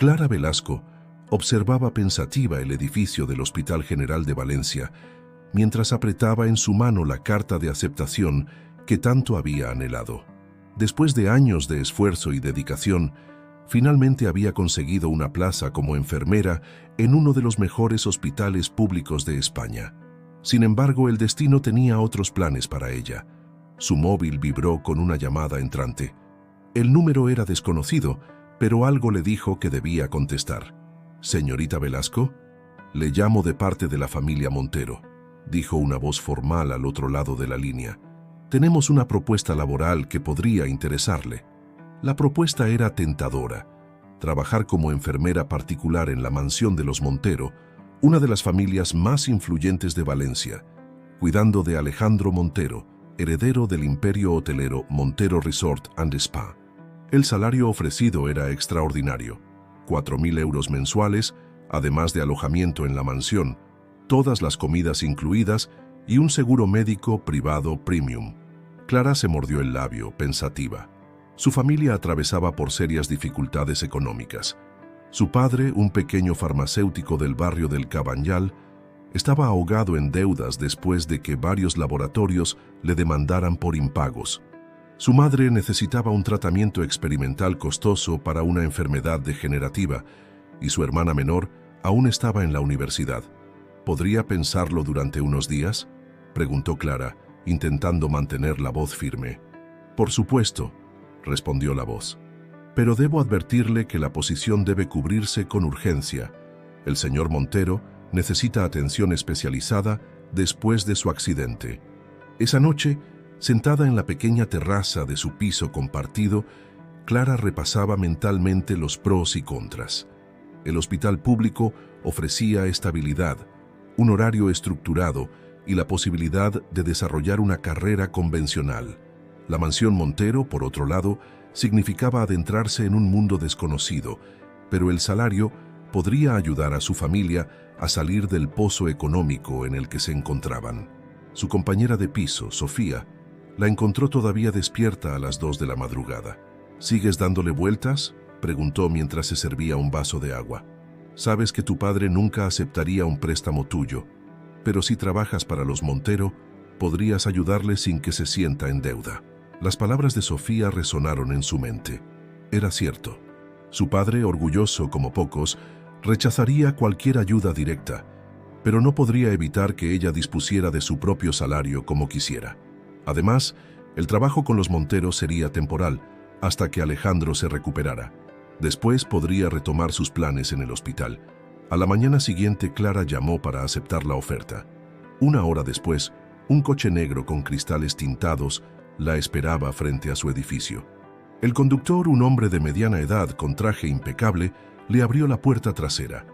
Clara Velasco observaba pensativa el edificio del Hospital General de Valencia, mientras apretaba en su mano la carta de aceptación que tanto había anhelado. Después de años de esfuerzo y dedicación, finalmente había conseguido una plaza como enfermera en uno de los mejores hospitales públicos de España. Sin embargo, el destino tenía otros planes para ella. Su móvil vibró con una llamada entrante. El número era desconocido, pero algo le dijo que debía contestar. «Señorita Velasco, le llamo de parte de la familia Montero», dijo una voz formal al otro lado de la línea. «Tenemos una propuesta laboral que podría interesarle». La propuesta era tentadora: trabajar como enfermera particular en la mansión de los Montero, una de las familias más influyentes de Valencia, cuidando de Alejandro Montero, heredero del imperio hotelero Montero Resort and Spa. El salario ofrecido era extraordinario: 4.000 euros mensuales, además de alojamiento en la mansión, todas las comidas incluidas y un seguro médico privado premium. Clara se mordió el labio, pensativa. Su familia atravesaba por serias dificultades económicas. Su padre, un pequeño farmacéutico del barrio del Cabanyal, estaba ahogado en deudas después de que varios laboratorios le demandaran por impagos. Su madre necesitaba un tratamiento experimental costoso para una enfermedad degenerativa y su hermana menor aún estaba en la universidad. ¿Podría pensarlo durante unos días?, preguntó Clara, intentando mantener la voz firme. «Por supuesto», respondió la voz. «Pero debo advertirle que la posición debe cubrirse con urgencia. El señor Montero necesita atención especializada después de su accidente». Esa noche, sentada en la pequeña terraza de su piso compartido, Clara repasaba mentalmente los pros y contras. El hospital público ofrecía estabilidad, un horario estructurado y la posibilidad de desarrollar una carrera convencional. La mansión Montero, por otro lado, significaba adentrarse en un mundo desconocido, pero el salario podría ayudar a su familia a salir del pozo económico en el que se encontraban. Su compañera de piso, Sofía, la encontró todavía despierta a las 2 de la madrugada. «¿Sigues dándole vueltas?», preguntó mientras se servía un vaso de agua. «Sabes que tu padre nunca aceptaría un préstamo tuyo, pero si trabajas para los Montero, podrías ayudarle sin que se sienta en deuda». Las palabras de Sofía resonaron en su mente. Era cierto. Su padre, orgulloso como pocos, rechazaría cualquier ayuda directa, pero no podría evitar que ella dispusiera de su propio salario como quisiera. Además, el trabajo con los Montero sería temporal, hasta que Alejandro se recuperara. Después podría retomar sus planes en el hospital. A la mañana siguiente, Clara llamó para aceptar la oferta. Una hora después, un coche negro con cristales tintados la esperaba frente a su edificio. El conductor, un hombre de mediana edad con traje impecable, le abrió la puerta trasera.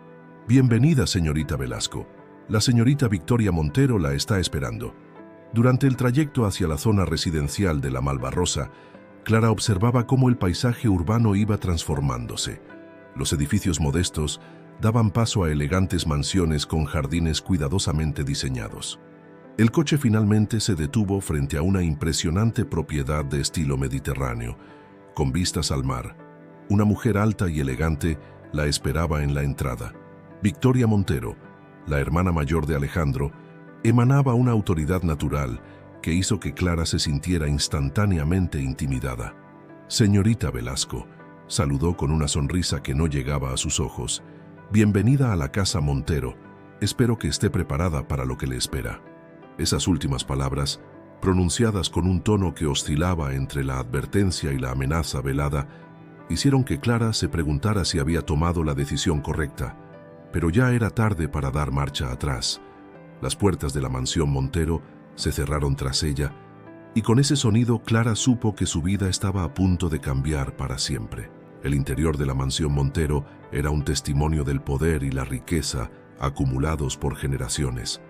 «Bienvenida, señorita Velasco. La señorita Victoria Montero la está esperando». Durante el trayecto hacia la zona residencial de la Malvarrosa, Clara observaba cómo el paisaje urbano iba transformándose. Los edificios modestos daban paso a elegantes mansiones con jardines cuidadosamente diseñados. El coche finalmente se detuvo frente a una impresionante propiedad de estilo mediterráneo, con vistas al mar. Una mujer alta y elegante la esperaba en la entrada. Victoria Montero, la hermana mayor de Alejandro, emanaba una autoridad natural que hizo que Clara se sintiera instantáneamente intimidada. «Señorita Velasco», saludó con una sonrisa que no llegaba a sus ojos. «Bienvenida a la casa Montero. Espero que esté preparada para lo que le espera». Esas últimas palabras, pronunciadas con un tono que oscilaba entre la advertencia y la amenaza velada, hicieron que Clara se preguntara si había tomado la decisión correcta, pero ya era tarde para dar marcha atrás. Las puertas de la mansión Montero se cerraron tras ella, y con ese sonido Clara supo que su vida estaba a punto de cambiar para siempre. El interior de la mansión Montero era un testimonio del poder y la riqueza acumulados por generaciones.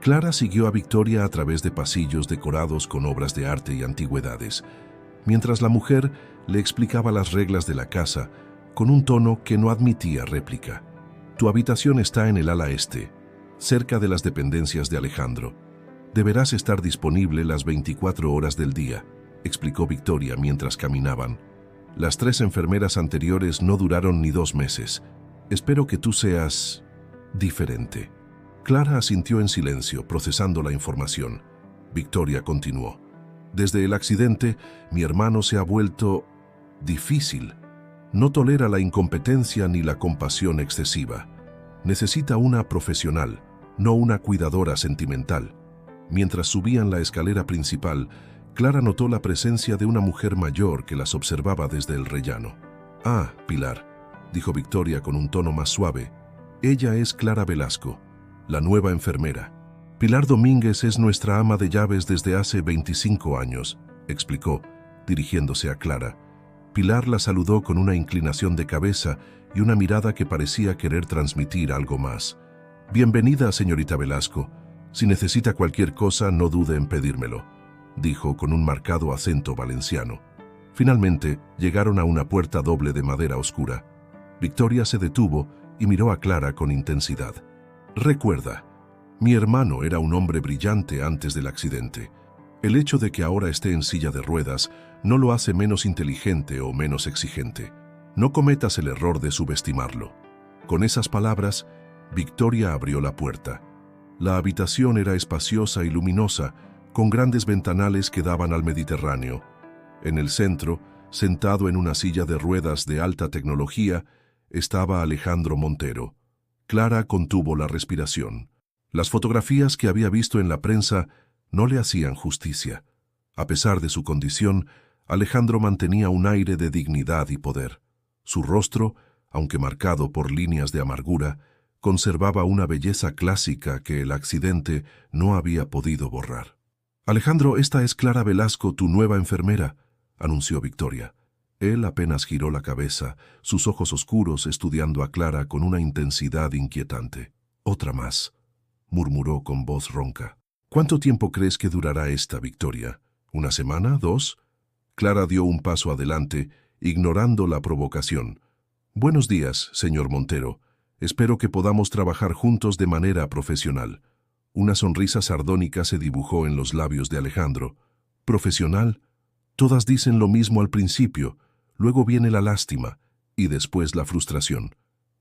Clara siguió a Victoria a través de pasillos decorados con obras de arte y antigüedades, mientras la mujer le explicaba las reglas de la casa con un tono que no admitía réplica. «Tu habitación está en el ala este, cerca de las dependencias de Alejandro. Deberás estar disponible las 24 horas del día», explicó Victoria mientras caminaban. Las 3 enfermeras anteriores no duraron ni 2 meses. Espero que tú seas diferente. Clara asintió en silencio, procesando la información. Victoria continuó. Desde el accidente, mi hermano se ha vuelto difícil. No tolera la incompetencia ni la compasión excesiva. Necesita una profesional, no una cuidadora sentimental. Mientras subían la escalera principal, Clara notó la presencia de una mujer mayor que las observaba desde el rellano. «Ah, Pilar», dijo Victoria con un tono más suave. «Ella es Clara Velasco, la nueva enfermera. Pilar Domínguez es nuestra ama de llaves desde hace 25 años», explicó, dirigiéndose a Clara. Pilar la saludó con una inclinación de cabeza y una mirada que parecía querer transmitir algo más. «Bienvenida, señorita Velasco. Si necesita cualquier cosa, no dude en pedírmelo», dijo con un marcado acento valenciano. Finalmente, llegaron a una puerta doble de madera oscura. Victoria se detuvo y miró a Clara con intensidad. «Recuerda, mi hermano era un hombre brillante antes del accidente. El hecho de que ahora esté en silla de ruedas no lo hace menos inteligente o menos exigente. No cometas el error de subestimarlo». Con esas palabras, Victoria abrió la puerta. La habitación era espaciosa y luminosa, con grandes ventanales que daban al Mediterráneo. En el centro, sentado en una silla de ruedas de alta tecnología, estaba Alejandro Montero. Clara contuvo la respiración. Las fotografías que había visto en la prensa no le hacían justicia. A pesar de su condición, Alejandro mantenía un aire de dignidad y poder. Su rostro, aunque marcado por líneas de amargura, conservaba una belleza clásica que el accidente no había podido borrar. «Alejandro, esta es Clara Velasco, tu nueva enfermera», anunció Victoria. Él apenas giró la cabeza, sus ojos oscuros estudiando a Clara con una intensidad inquietante. «Otra más», murmuró con voz ronca. «¿Cuánto tiempo crees que durará esta, Victoria? ¿Una semana? ¿2?» Clara dio un paso adelante, ignorando la provocación. «Buenos días, señor Montero. Espero que podamos trabajar juntos de manera profesional». Una sonrisa sardónica se dibujó en los labios de Alejandro. «¿Profesional? Todas dicen lo mismo al principio, luego viene la lástima y después la frustración.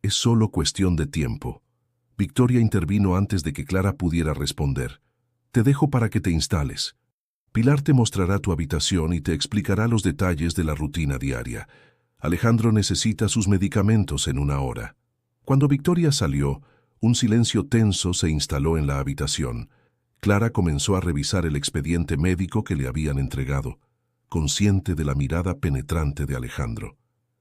Es solo cuestión de tiempo». Victoria intervino antes de que Clara pudiera responder. «Te dejo para que te instales. Pilar te mostrará tu habitación y te explicará los detalles de la rutina diaria. Alejandro necesita sus medicamentos en 1 hora». Cuando Victoria salió, un silencio tenso se instaló en la habitación. Clara comenzó a revisar el expediente médico que le habían entregado, consciente de la mirada penetrante de Alejandro.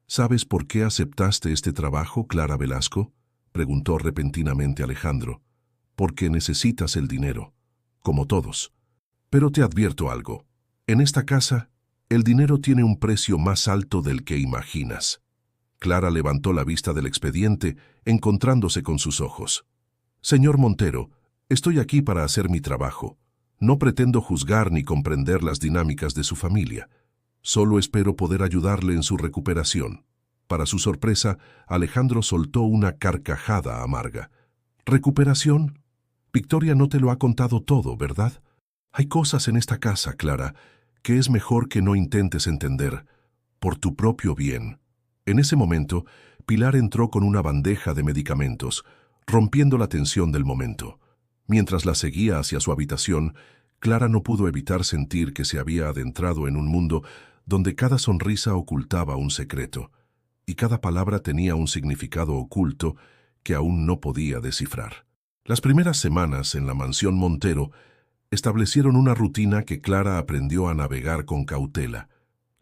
«¿Sabes por qué aceptaste este trabajo, Clara Velasco?», preguntó repentinamente Alejandro. «Porque necesitas el dinero, como todos. Pero te advierto algo. En esta casa, el dinero tiene un precio más alto del que imaginas». Clara levantó la vista del expediente, encontrándose con sus ojos. «Señor Montero, estoy aquí para hacer mi trabajo. No pretendo juzgar ni comprender las dinámicas de su familia. Solo espero poder ayudarle en su recuperación». Para su sorpresa, Alejandro soltó una carcajada amarga. «¿Recuperación? Victoria no te lo ha contado todo, ¿verdad? Hay cosas en esta casa, Clara, que es mejor que no intentes entender, por tu propio bien». En ese momento, Pilar entró con una bandeja de medicamentos, rompiendo la tensión del momento. Mientras la seguía hacia su habitación, Clara no pudo evitar sentir que se había adentrado en un mundo donde cada sonrisa ocultaba un secreto, y cada palabra tenía un significado oculto que aún no podía descifrar. Las primeras semanas en la mansión Montero establecieron una rutina que Clara aprendió a navegar con cautela.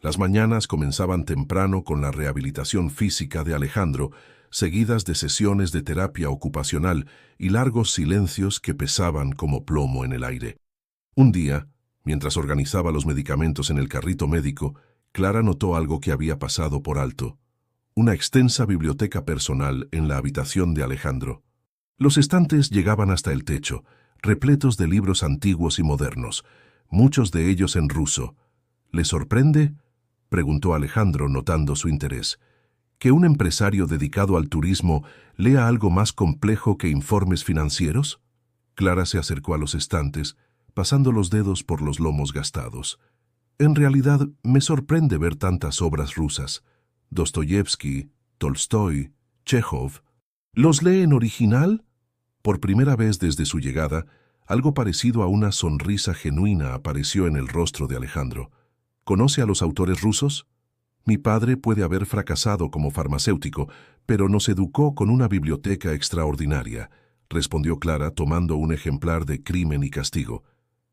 Las mañanas comenzaban temprano con la rehabilitación física de Alejandro, seguidas de sesiones de terapia ocupacional y largos silencios que pesaban como plomo en el aire. Un día, mientras organizaba los medicamentos en el carrito médico, Clara notó algo que había pasado por alto: una extensa biblioteca personal en la habitación de Alejandro. Los estantes llegaban hasta el techo, repletos de libros antiguos y modernos, muchos de ellos en ruso. «¿Le sorprende?», preguntó Alejandro, notando su interés. «¿Que un empresario dedicado al turismo lea algo más complejo que informes financieros?». Clara se acercó a los estantes, pasando los dedos por los lomos gastados. «En realidad, me sorprende ver tantas obras rusas. Dostoyevsky, Tolstoy, Chekhov. ¿Los lee en original? Por primera vez desde su llegada, algo parecido a una sonrisa genuina apareció en el rostro de Alejandro. ¿Conoce a los autores rusos? Mi padre puede haber fracasado como farmacéutico, pero nos educó con una biblioteca extraordinaria, respondió Clara tomando un ejemplar de Crimen y Castigo.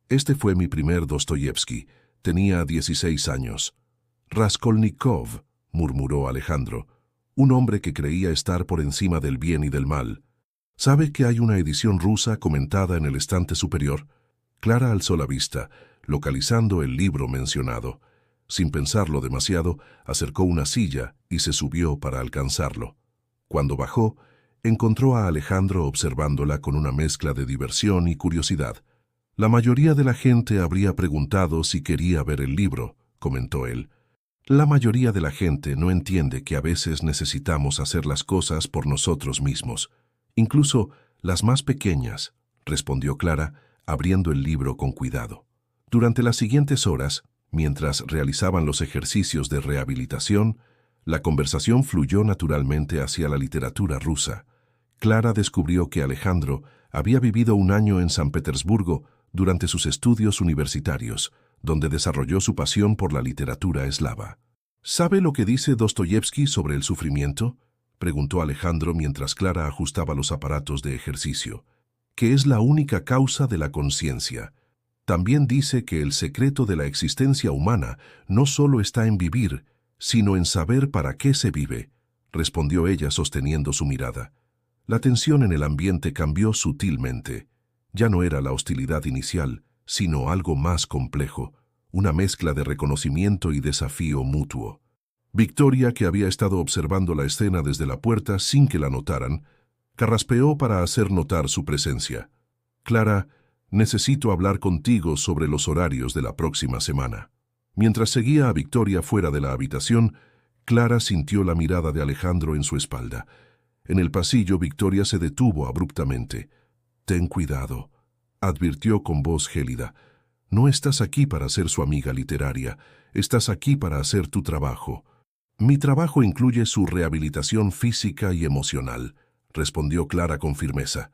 Este fue mi primer Dostoyevsky. Tenía 16 años. Raskolnikov, murmuró Alejandro, un hombre que creía estar por encima del bien y del mal. ¿Sabe que hay una edición rusa comentada en el estante superior? Clara alzó la vista, localizando el libro mencionado. Sin pensarlo demasiado, acercó una silla y se subió para alcanzarlo. Cuando bajó, encontró a Alejandro observándola con una mezcla de diversión y curiosidad. La mayoría de la gente habría preguntado si quería ver el libro, comentó él. La mayoría de la gente no entiende que a veces necesitamos hacer las cosas por nosotros mismos, incluso las más pequeñas, respondió Clara, abriendo el libro con cuidado. Durante las siguientes horas, mientras realizaban los ejercicios de rehabilitación, la conversación fluyó naturalmente hacia la literatura rusa. Clara descubrió que Alejandro había vivido un año en San Petersburgo durante sus estudios universitarios, donde desarrolló su pasión por la literatura eslava. ¿Sabe lo que dice Dostoyevsky sobre el sufrimiento?, preguntó Alejandro mientras Clara ajustaba los aparatos de ejercicio. Que es la única causa de la conciencia. También dice que el secreto de la existencia humana no solo está en vivir, sino en saber para qué se vive, respondió ella sosteniendo su mirada. La tensión en el ambiente cambió sutilmente. Ya no era la hostilidad inicial, sino algo más complejo, una mezcla de reconocimiento y desafío mutuo. Victoria, que había estado observando la escena desde la puerta sin que la notaran, carraspeó para hacer notar su presencia. Clara, necesito hablar contigo sobre los horarios de la próxima semana. Mientras seguía a Victoria fuera de la habitación, Clara sintió la mirada de Alejandro en su espalda. En el pasillo, Victoria se detuvo abruptamente. «Ten cuidado», advirtió con voz gélida. «No estás aquí para ser su amiga literaria, estás aquí para hacer tu trabajo». «Mi trabajo incluye su rehabilitación física y emocional», respondió Clara con firmeza.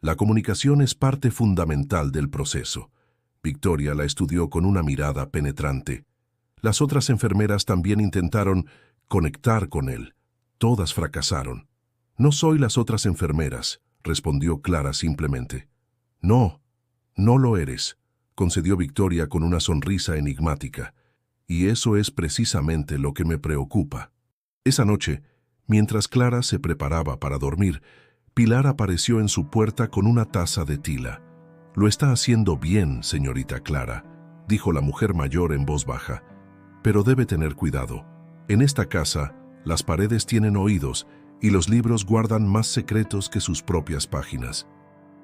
«La comunicación es parte fundamental del proceso». Victoria la estudió con una mirada penetrante. Las otras enfermeras también intentaron conectar con él. Todas fracasaron. «No soy las otras enfermeras», respondió Clara simplemente. «No, no lo eres», concedió Victoria con una sonrisa enigmática. «Y eso es precisamente lo que me preocupa». Esa noche, mientras Clara se preparaba para dormir, Pilar apareció en su puerta con una taza de tila. «Lo está haciendo bien, señorita Clara», dijo la mujer mayor en voz baja. «Pero debe tener cuidado. En esta casa, las paredes tienen oídos y los libros guardan más secretos que sus propias páginas».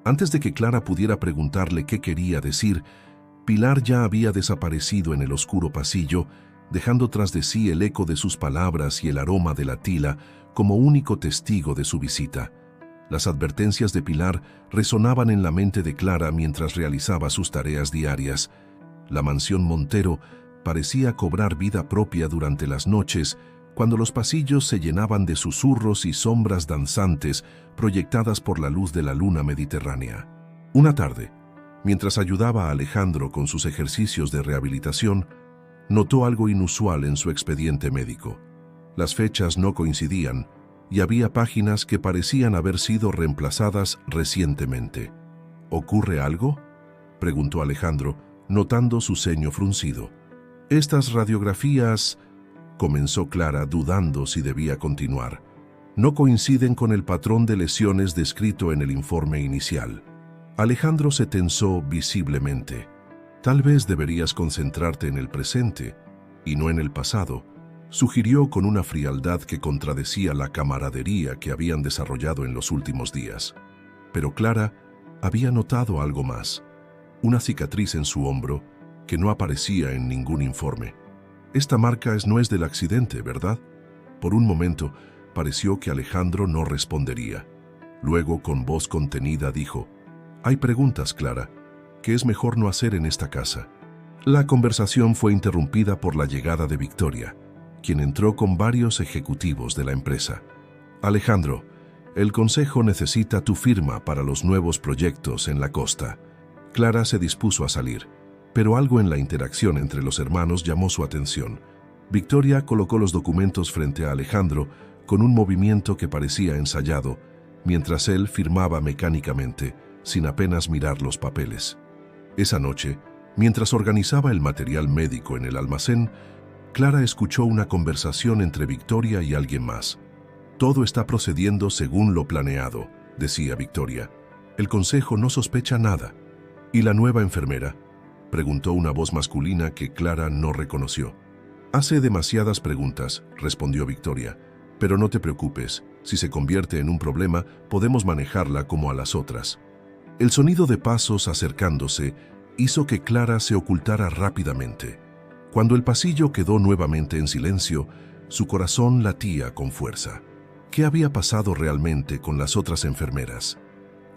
Antes de que Clara pudiera preguntarle qué quería decir, Pilar ya había desaparecido en el oscuro pasillo, dejando tras de sí el eco de sus palabras y el aroma de la tila como único testigo de su visita. Las advertencias de Pilar resonaban en la mente de Clara mientras realizaba sus tareas diarias. La mansión Montero parecía cobrar vida propia durante las noches, cuando los pasillos se llenaban de susurros y sombras danzantes proyectadas por la luz de la luna mediterránea. Una tarde, mientras ayudaba a Alejandro con sus ejercicios de rehabilitación, notó algo inusual en su expediente médico. Las fechas no coincidían y había páginas que parecían haber sido reemplazadas recientemente. ¿Ocurre algo?, preguntó Alejandro, notando su ceño fruncido. «Estas radiografías», comenzó Clara, dudando si debía continuar, «no coinciden con el patrón de lesiones descrito en el informe inicial». Alejandro se tensó visiblemente. «Tal vez deberías concentrarte en el presente y no en el pasado», sugirió con una frialdad que contradecía la camaradería que habían desarrollado en los últimos días. Pero Clara había notado algo más, una cicatriz en su hombro que no aparecía en ningún informe. «Esta marca no es del accidente, ¿verdad?». Por un momento pareció que Alejandro no respondería. Luego, con voz contenida, dijo: «Hay preguntas, Clara, que es mejor no hacer en esta casa». La conversación fue interrumpida por la llegada de Victoria. quien entró con varios ejecutivos de la empresa. Alejandro, el consejo necesita tu firma para los nuevos proyectos en la costa. Clara se dispuso a salir, pero algo en la interacción entre los hermanos llamó su atención. Victoria colocó los documentos frente a Alejandro con un movimiento que parecía ensayado, mientras él firmaba mecánicamente, sin apenas mirar los papeles. Esa noche, mientras organizaba el material médico en el almacén, Clara escuchó una conversación entre Victoria y alguien más. «Todo está procediendo según lo planeado», decía Victoria. «El consejo no sospecha nada». «¿Y la nueva enfermera?», preguntó una voz masculina que Clara no reconoció. «Hace demasiadas preguntas», respondió Victoria. «Pero no te preocupes, si se convierte en un problema, podemos manejarla como a las otras». El sonido de pasos acercándose hizo que Clara se ocultara rápidamente. Cuando el pasillo quedó nuevamente en silencio, su corazón latía con fuerza. ¿Qué había pasado realmente con las otras enfermeras?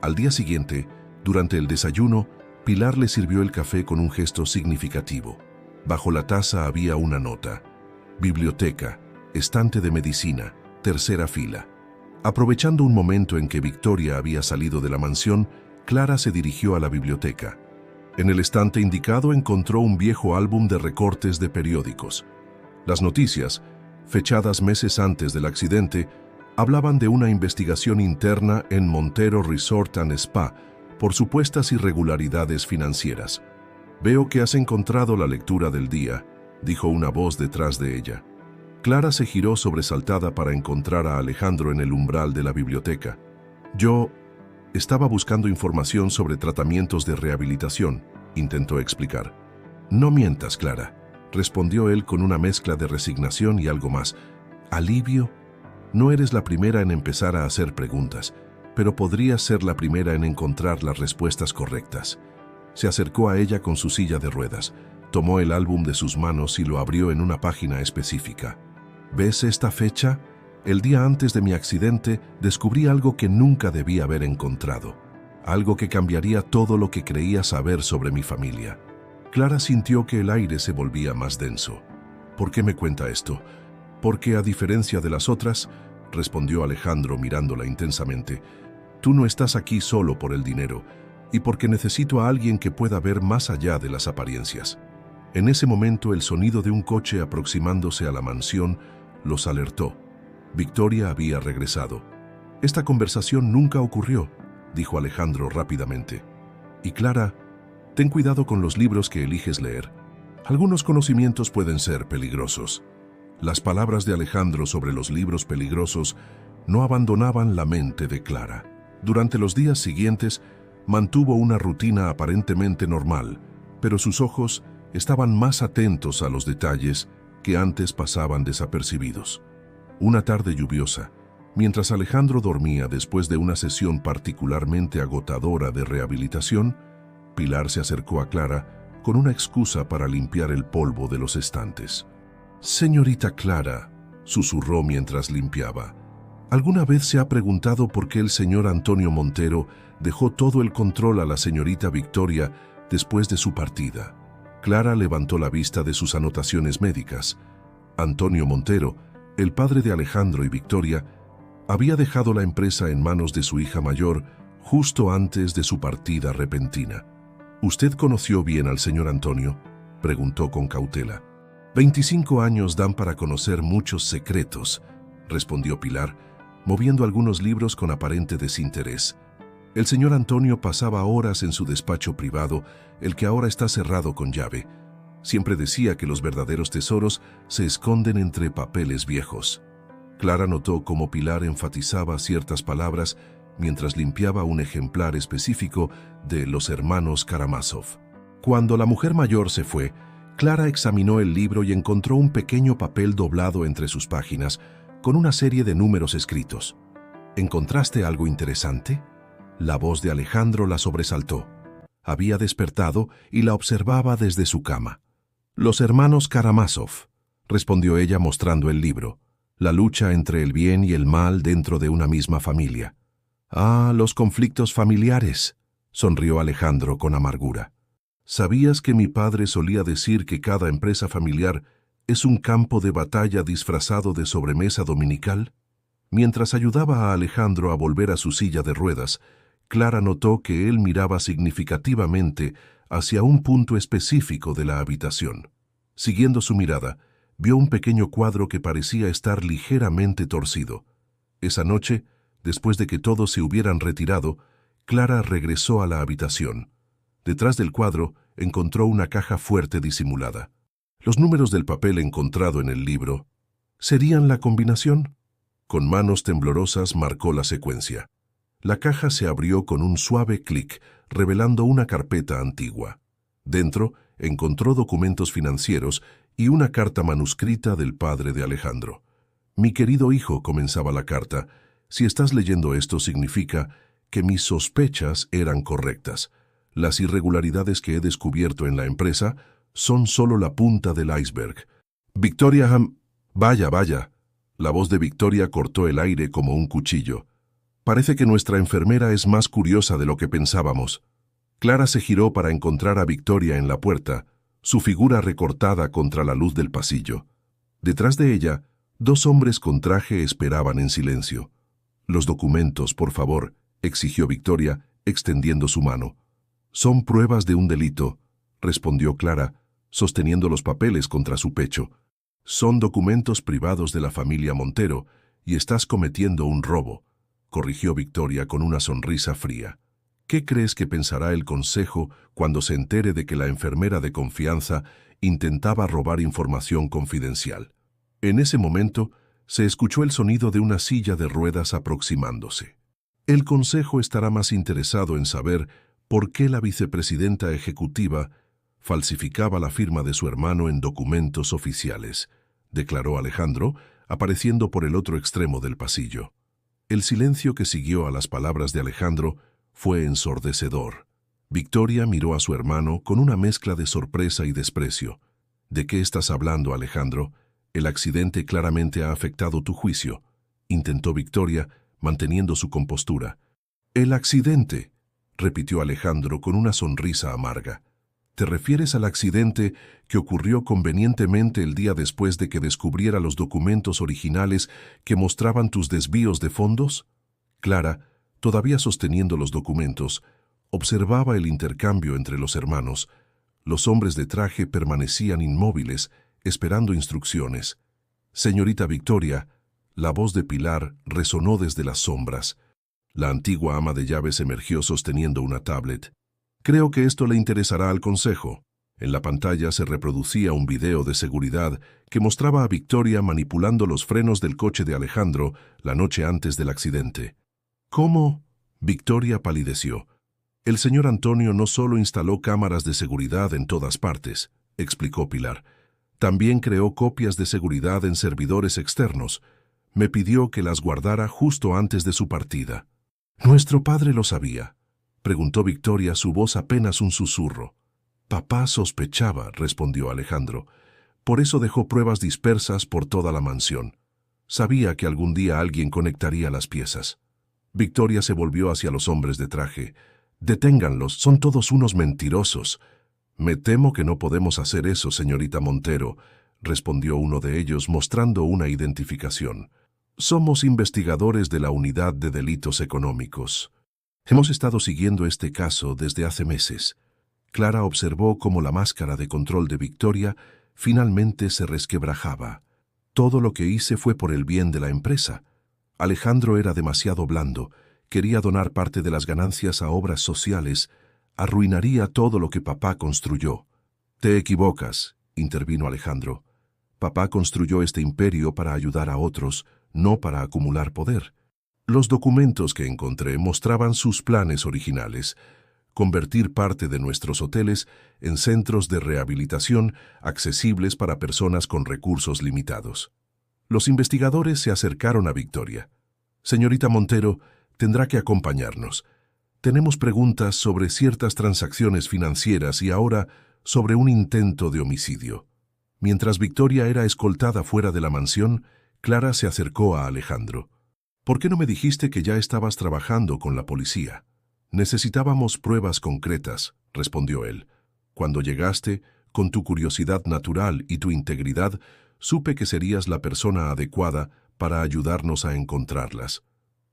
Al día siguiente, durante el desayuno, Pilar le sirvió el café con un gesto significativo. Bajo la taza había una nota: biblioteca, estante de medicina, tercera fila. Aprovechando un momento en que Victoria había salido de la mansión, Clara se dirigió a la biblioteca. En el estante indicado encontró un viejo álbum de recortes de periódicos. Las noticias, fechadas meses antes del accidente, hablaban de una investigación interna en Montero Resort and Spa por supuestas irregularidades financieras. «Veo que has encontrado la lectura del día», dijo una voz detrás de ella. Clara se giró sobresaltada para encontrar a Alejandro en el umbral de la biblioteca. «Yo estaba buscando información sobre tratamientos de rehabilitación», intentó explicar. «No mientas, Clara», respondió él con una mezcla de resignación y algo más. «¿Alivio? No eres la primera en empezar a hacer preguntas, pero podrías ser la primera en encontrar las respuestas correctas». Se acercó a ella con su silla de ruedas, tomó el álbum de sus manos y lo abrió en una página específica. «¿Ves esta fecha? El día antes de mi accidente descubrí algo que nunca debí haber encontrado, algo que cambiaría todo lo que creía saber sobre mi familia». Clara sintió que el aire se volvía más denso. «¿Por qué me cuenta esto?». «Porque, a diferencia de las otras», respondió Alejandro mirándola intensamente, «tú no estás aquí solo por el dinero, y porque necesito a alguien que pueda ver más allá de las apariencias». En ese momento el sonido de un coche aproximándose a la mansión los alertó. Victoria había regresado. «Esta conversación nunca ocurrió», dijo Alejandro rápidamente. «Y Clara, ten cuidado con los libros que eliges leer. Algunos conocimientos pueden ser peligrosos». Las palabras de Alejandro sobre los libros peligrosos no abandonaban la mente de Clara. Durante los días siguientes, mantuvo una rutina aparentemente normal, pero sus ojos estaban más atentos a los detalles que antes pasaban desapercibidos. Una tarde lluviosa, mientras Alejandro dormía después de una sesión particularmente agotadora de rehabilitación, Pilar se acercó a Clara con una excusa para limpiar el polvo de los estantes. «Señorita Clara», susurró mientras limpiaba, ¿alguna vez se ha preguntado por qué el señor Antonio Montero dejó todo el control a la señorita Victoria después de su partida? Clara levantó la vista de sus anotaciones médicas. Antonio Montero, el padre de Alejandro y Victoria, había dejado la empresa en manos de su hija mayor justo antes de su partida repentina. «¿Usted conoció bien al señor Antonio?», preguntó con cautela. 25 años dan para conocer muchos secretos», respondió Pilar, moviendo algunos libros con aparente desinterés. «El señor Antonio pasaba horas en su despacho privado, el que ahora está cerrado con llave. Siempre decía que los verdaderos tesoros se esconden entre papeles viejos». Clara notó cómo Pilar enfatizaba ciertas palabras mientras limpiaba un ejemplar específico de Los Hermanos Karamazov. Cuando la mujer mayor se fue, Clara examinó el libro y encontró un pequeño papel doblado entre sus páginas, con una serie de números escritos. «¿Encontraste algo interesante?». La voz de Alejandro la sobresaltó. Había despertado y la observaba desde su cama. «Los hermanos Karamazov», respondió ella mostrando el libro. «La lucha entre el bien y el mal dentro de una misma familia». «Ah, los conflictos familiares», sonrió Alejandro con amargura. «¿Sabías que mi padre solía decir que cada empresa familiar ¿Es un campo de batalla disfrazado de sobremesa dominical? Mientras ayudaba a Alejandro a volver a su silla de ruedas, Clara notó que él miraba significativamente hacia un punto específico de la habitación. Siguiendo su mirada, vio un pequeño cuadro que parecía estar ligeramente torcido. Esa noche, después de que todos se hubieran retirado, Clara regresó a la habitación. Detrás del cuadro encontró una caja fuerte disimulada. Los números del papel encontrado en el libro, ¿serían la combinación? Con manos temblorosas marcó la secuencia. La caja se abrió con un suave clic, revelando una carpeta antigua. Dentro encontró documentos financieros y una carta manuscrita del padre de Alejandro. «Mi querido hijo», comenzaba la carta, «si estás leyendo esto significa que mis sospechas eran correctas. Las irregularidades que he descubierto en la empresa son solo la punta del iceberg. Victoria Vaya, vaya». La voz de Victoria cortó el aire como un cuchillo. «Parece que nuestra enfermera es más curiosa de lo que pensábamos». Clara se giró para encontrar a Victoria en la puerta, su figura recortada contra la luz del pasillo. Detrás de ella, dos hombres con traje esperaban en silencio. «Los documentos, por favor», exigió Victoria, extendiendo su mano. «Son pruebas de un delito», respondió Clara, sosteniendo los papeles contra su pecho. «Son documentos privados de la familia Montero y estás cometiendo un robo», corrigió Victoria con una sonrisa fría. «¿Qué crees que pensará el consejo cuando se entere de que la enfermera de confianza intentaba robar información confidencial?» En ese momento, se escuchó el sonido de una silla de ruedas aproximándose. El consejo estará más interesado en saber por qué la vicepresidenta ejecutiva falsificaba la firma de su hermano en documentos oficiales, declaró Alejandro, apareciendo por el otro extremo del pasillo. El silencio que siguió a las palabras de Alejandro fue ensordecedor. Victoria miró a su hermano con una mezcla de sorpresa y desprecio. «¿De qué estás hablando, Alejandro? El accidente claramente ha afectado tu juicio», intentó Victoria, manteniendo su compostura. «El accidente», repitió Alejandro con una sonrisa amarga. «¿Te refieres al accidente que ocurrió convenientemente el día después de que descubriera los documentos originales que mostraban tus desvíos de fondos?» Clara, todavía sosteniendo los documentos, observaba el intercambio entre los hermanos. Los hombres de traje permanecían inmóviles, esperando instrucciones. «Señorita Victoria», la voz de Pilar resonó desde las sombras. La antigua ama de llaves emergió sosteniendo una tablet. «Creo que esto le interesará al consejo». En la pantalla se reproducía un video de seguridad que mostraba a Victoria manipulando los frenos del coche de Alejandro la noche antes del accidente. «¿Cómo?» Victoria palideció. «El señor Antonio no solo instaló cámaras de seguridad en todas partes», explicó Pilar. «También creó copias de seguridad en servidores externos. Me pidió que las guardara justo antes de su partida». «¿Nuestro padre lo sabía?», preguntó Victoria, su voz apenas un susurro. «Papá sospechaba», respondió Alejandro. «Por eso dejó pruebas dispersas por toda la mansión. Sabía que algún día alguien conectaría las piezas». Victoria se volvió hacia los hombres de traje. «Deténganlos, son todos unos mentirosos». «Me temo que no podemos hacer eso, señorita Montero», respondió uno de ellos mostrando una identificación. «Somos investigadores de la Unidad de Delitos Económicos. Hemos estado siguiendo este caso desde hace meses». Clara observó cómo la máscara de control de Victoria finalmente se resquebrajaba. «Todo lo que hice fue por el bien de la empresa. Alejandro era demasiado blando, quería donar parte de las ganancias a obras sociales, arruinaría todo lo que papá construyó». «Te equivocas», intervino Alejandro. «Papá construyó este imperio para ayudar a otros, no para acumular poder. Los documentos que encontré mostraban sus planes originales: convertir parte de nuestros hoteles en centros de rehabilitación accesibles para personas con recursos limitados». Los investigadores se acercaron a Victoria. «Señorita Montero, tendrá que acompañarnos. Tenemos preguntas sobre ciertas transacciones financieras y ahora sobre un intento de homicidio». Mientras Victoria era escoltada fuera de la mansión, Clara se acercó a Alejandro. «¿Por qué no me dijiste que ya estabas trabajando con la policía?» «Necesitábamos pruebas concretas», respondió él. «Cuando llegaste, Con tu curiosidad natural y tu integridad, supe que serías la persona adecuada para ayudarnos a encontrarlas.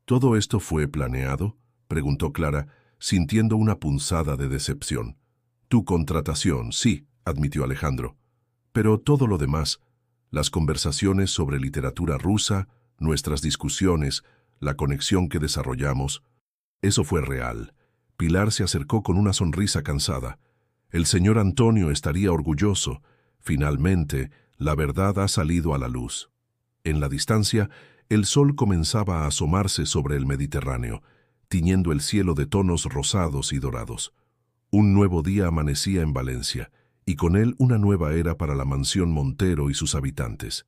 ¿Todo esto fue planeado?, preguntó Clara, sintiendo una punzada de decepción. Tu contratación, sí, admitió Alejandro. Pero todo lo demás, las conversaciones sobre literatura rusa, nuestras discusiones, la conexión que desarrollamos, eso fue real. Pilar se acercó con una sonrisa cansada. El señor Antonio estaría orgulloso. Finalmente, la verdad ha salido a la luz. En la distancia, el sol comenzaba a asomarse sobre el Mediterráneo, tiñendo el cielo de tonos rosados y dorados. Un nuevo día amanecía en Valencia, y con él una nueva era para la mansión Montero y sus habitantes.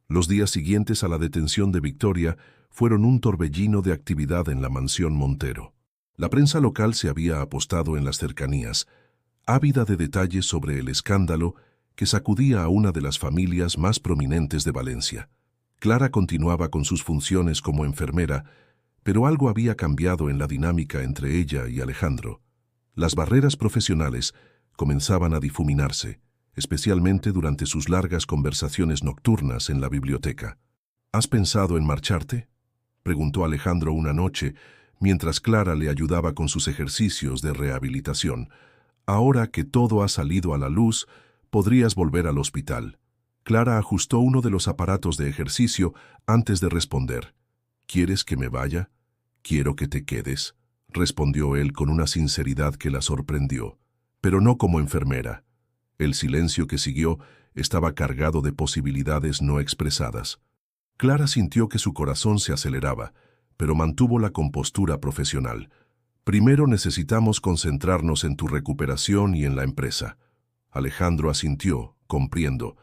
Los días siguientes a la detención de Victoria fueron un torbellino de actividad en la mansión Montero. La prensa local se había apostado en las cercanías, ávida de detalles sobre el escándalo que sacudía a una de las familias más prominentes de Valencia. Clara continuaba con sus funciones como enfermera, pero algo había cambiado en la dinámica entre ella y Alejandro. Las barreras profesionales comenzaban a difuminarse, especialmente durante sus largas conversaciones nocturnas en la biblioteca. ¿Has pensado en marcharte?, preguntó Alejandro una noche, mientras Clara le ayudaba con sus ejercicios de rehabilitación. Ahora que todo ha salido a la luz, podrías volver al hospital. Clara ajustó uno de los aparatos de ejercicio antes de responder. ¿Quieres que me vaya? Quiero que te quedes, respondió él con una sinceridad que la sorprendió, pero no como enfermera. El silencio que siguió estaba cargado de posibilidades no expresadas. Clara sintió que su corazón se aceleraba, pero mantuvo la compostura profesional. Primero necesitamos concentrarnos en tu recuperación y en la empresa. Alejandro asintió, compriendo.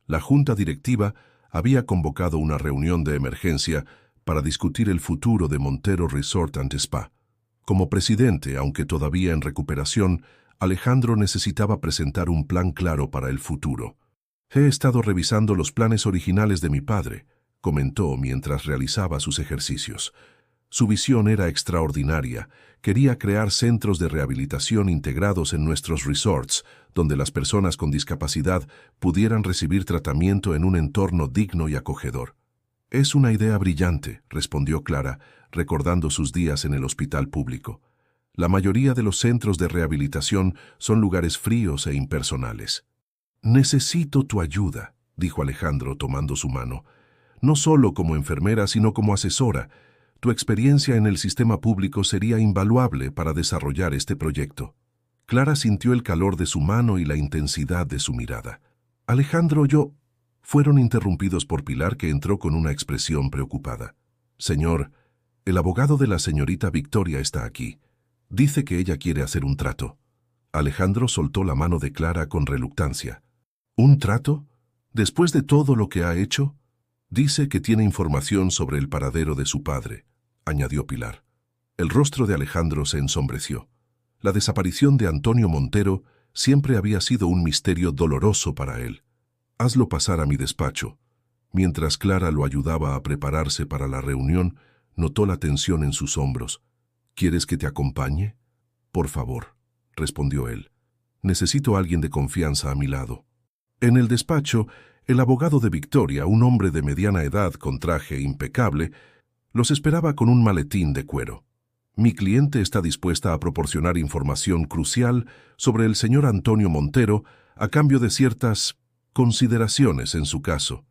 La junta directiva había convocado una reunión de emergencia para discutir el futuro de Montero Resort and Spa. Como presidente, aunque todavía en recuperación, Alejandro necesitaba presentar un plan claro para el futuro. He estado revisando los planes originales de mi padre, comentó mientras realizaba sus ejercicios. Su visión era extraordinaria. Quería crear centros de rehabilitación integrados en nuestros resorts, donde las personas con discapacidad pudieran recibir tratamiento en un entorno digno y acogedor. Es una idea brillante, respondió Clara, recordando sus días en el hospital público. La mayoría de los centros de rehabilitación son lugares fríos e impersonales. Necesito tu ayuda, dijo Alejandro tomando su mano. No solo como enfermera, sino como asesora. Tu experiencia en el sistema público sería invaluable para desarrollar este proyecto. Clara sintió el calor de su mano y la intensidad de su mirada. Alejandro, fueron interrumpidos por Pilar, que entró con una expresión preocupada. Señor, el abogado de la señorita Victoria está aquí. Dice que ella quiere hacer un trato. Alejandro soltó la mano de Clara con reluctancia. ¿Un trato? ¿Después de todo lo que ha hecho? Dice que tiene información sobre el paradero de su padre, añadió Pilar. El rostro de Alejandro se ensombreció. La desaparición de Antonio Montero siempre había sido un misterio doloroso para él. Hazlo pasar a mi despacho. Mientras Clara lo ayudaba a prepararse para la reunión, notó la tensión en sus hombros. ¿Quieres que te acompañe? Por favor, respondió él. Necesito a alguien de confianza a mi lado. En el despacho, el abogado de Victoria, un hombre de mediana edad con traje impecable, los esperaba con un maletín de cuero. Mi cliente está dispuesta a proporcionar información crucial sobre el señor Antonio Montero a cambio de ciertas consideraciones en su caso.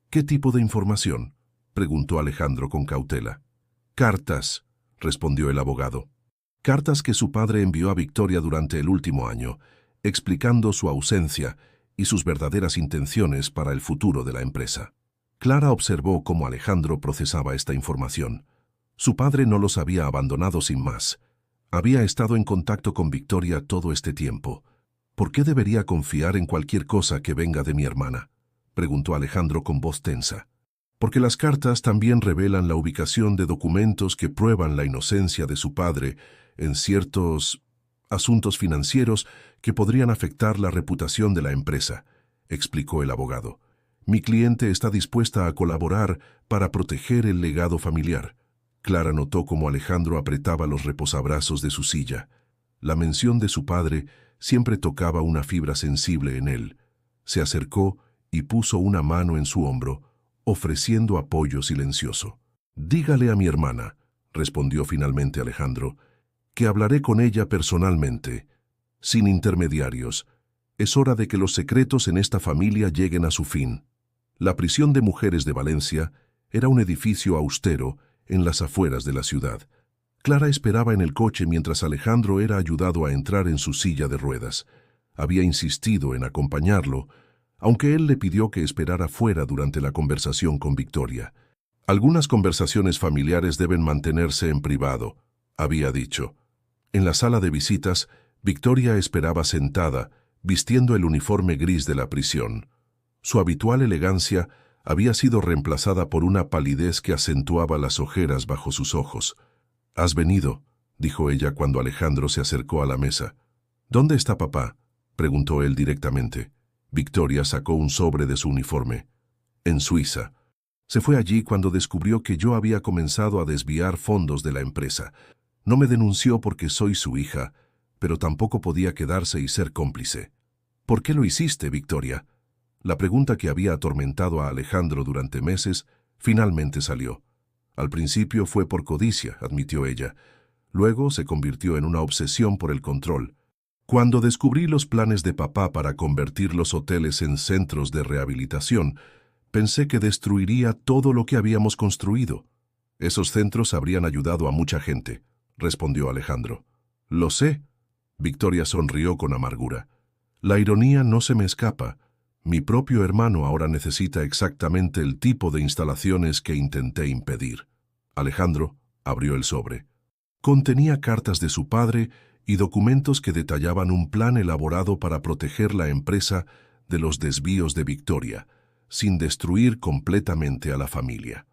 ¿Qué tipo de información?, preguntó Alejandro con cautela. Cartas, respondió el abogado. Cartas que su padre envió a Victoria durante el último año, explicando su ausencia y sus verdaderas intenciones para el futuro de la empresa. Clara observó cómo Alejandro procesaba esta información. Su padre no los había abandonado sin más. Había estado en contacto con Victoria todo este tiempo. ¿Por qué debería confiar en cualquier cosa que venga de mi hermana?, preguntó Alejandro con voz tensa. Porque las cartas también revelan la ubicación de documentos que prueban la inocencia de su padre en ciertos asuntos financieros que podrían afectar la reputación de la empresa, explicó el abogado. Mi cliente está dispuesta a colaborar para proteger el legado familiar. Clara notó cómo Alejandro apretaba los reposabrazos de su silla. La mención de su padre siempre tocaba una fibra sensible en él. Se acercó y puso una mano en su hombro, ofreciendo apoyo silencioso. «Dígale a mi hermana», respondió finalmente Alejandro, «que hablaré con ella personalmente, sin intermediarios. Es hora de que los secretos en esta familia lleguen a su fin». La prisión de mujeres de Valencia era un edificio austero en las afueras de la ciudad. Clara esperaba en el coche mientras Alejandro era ayudado a entrar en su silla de ruedas. Había insistido en acompañarlo, aunque él le pidió que esperara fuera durante la conversación con Victoria. «Algunas conversaciones familiares deben mantenerse en privado», había dicho. En la sala de visitas, Victoria esperaba sentada, vistiendo el uniforme gris de la prisión. Su habitual elegancia había sido reemplazada por una palidez que acentuaba las ojeras bajo sus ojos. «¿Has venido?», dijo ella cuando Alejandro se acercó a la mesa. «¿Dónde está papá?», preguntó él directamente. Victoria sacó un sobre de su uniforme. «En Suiza. Se fue allí cuando descubrió que yo había comenzado a desviar fondos de la empresa. No me denunció porque soy su hija, pero tampoco podía quedarse y ser cómplice». «¿Por qué lo hiciste, Victoria?». La pregunta que había atormentado a Alejandro durante meses finalmente salió. «Al principio fue por codicia», admitió ella. «Luego se convirtió en una obsesión por el control. Cuando descubrí los planes de papá para convertir los hoteles en centros de rehabilitación, pensé que destruiría todo lo que habíamos construido». «Esos centros habrían ayudado a mucha gente», respondió Alejandro. «Lo sé». Victoria sonrió con amargura. «La ironía no se me escapa. Mi propio hermano ahora necesita exactamente el tipo de instalaciones que intenté impedir». Alejandro abrió el sobre. Contenía cartas de su padre y documentos que detallaban un plan elaborado para proteger la empresa de los desvíos de Victoria, sin destruir completamente a la familia.